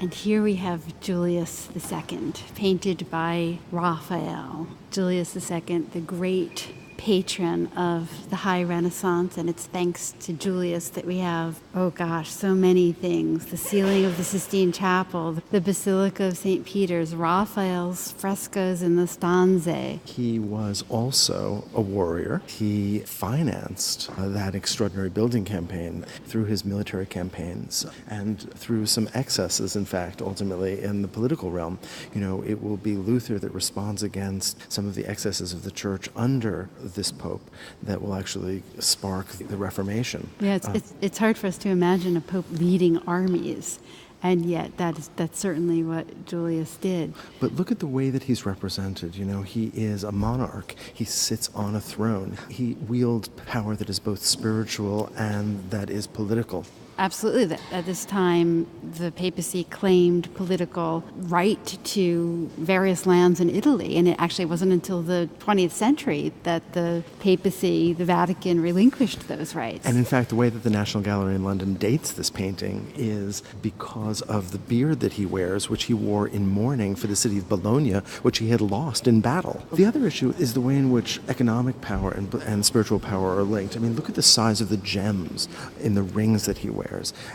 And here we have Julius II, painted by Raphael. Julius II, the great patron of the High Renaissance, and it's thanks to Julius that we have, oh gosh, so many things. The ceiling of the Sistine Chapel, the Basilica of St. Peter's, Raphael's frescoes in the Stanze. He was also a warrior. He financed that extraordinary building campaign through his military campaigns and through some excesses, in fact, ultimately in the political realm. It will be Luther that responds against some of the excesses of the church under this pope that will actually spark the Reformation. Yeah, it's hard for us to imagine a pope leading armies, and yet that's certainly what Julius did. But look at the way that he's represented. He is a monarch. He sits on a throne. He wields power that is both spiritual and that is political. Absolutely. At this time, the papacy claimed political right to various lands in Italy, and it actually wasn't until the 20th century that the papacy, the Vatican, relinquished those rights. And in fact, the way that the National Gallery in London dates this painting is because of the beard that he wears, which he wore in mourning for the city of Bologna, which he had lost in battle. The other issue is the way in which economic power and spiritual power are linked. I mean, look at the size of the gems in the rings that he wears.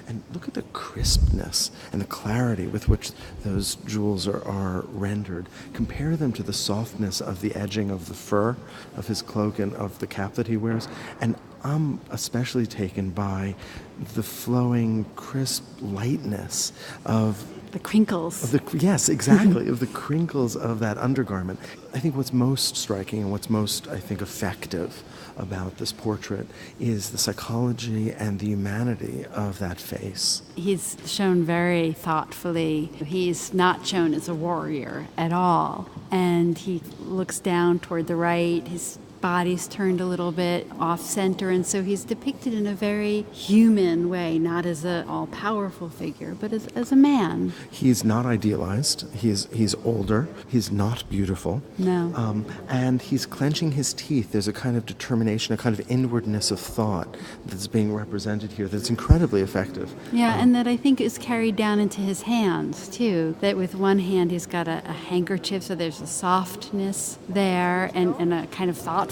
And look at the crispness and the clarity with which those jewels are rendered. Compare them to the softness of the edging of the fur of his cloak and of the cap that he wears. And I'm especially taken by the flowing, crisp lightness of the crinkles. Yes, exactly, of the crinkles of that undergarment. I think what's most striking and what's most, effective about this portrait is the psychology and the humanity of that face. He's shown very thoughtfully. He's not shown as a warrior at all. And he looks down toward the right. His body's turned a little bit off-center, and so he's depicted in a very human way, not as an all-powerful figure, but as a man. He's not idealized. He's older. He's not beautiful. No. And he's clenching his teeth. There's a kind of determination, a kind of inwardness of thought that's being represented here that's incredibly effective. Yeah, and that I think is carried down into his hands, too. That with one hand he's got a handkerchief, so there's a softness there and a kind of thoughtfulness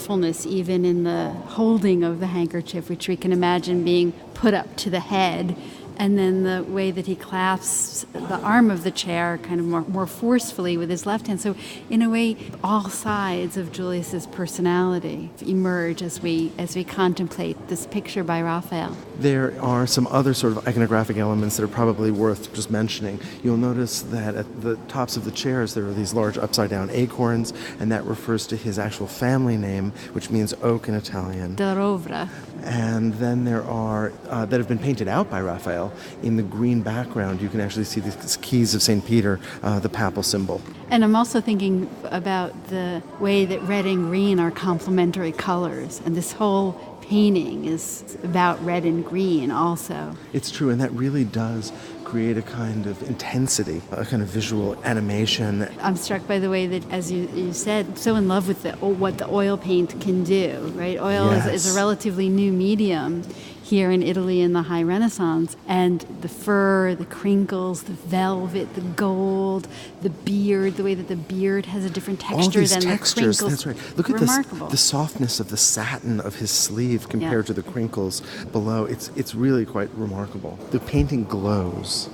even in the holding of the handkerchief, which we can imagine being put up to the head. And then the way that he clasps the arm of the chair kind of more forcefully with his left hand. So in a way, all sides of Julius's personality emerge as we contemplate this picture by Raphael. There are some other sort of iconographic elements that are probably worth just mentioning. You'll notice that at the tops of the chairs there are these large upside-down acorns, and that refers to his actual family name, which means oak in Italian. De Rovra. And then there are, that have been painted out by Raphael. In the green background, you can actually see these keys of St. Peter, the papal symbol. And I'm also thinking about the way that red and green are complementary colors, and this whole painting is about red and green also. It's true, and that really does create a kind of intensity, a kind of visual animation. I'm struck by the way that, as you said, so in love with what the oil paint can do, right? Oil is a relatively new medium here in Italy in the High Renaissance, and the fur, the crinkles, the velvet, the gold, the beard, the way that the beard has a different texture than textures, the crinkles. that's right. Look at the softness of the satin of his sleeve compared to the crinkles below. It's really quite remarkable. The painting glows.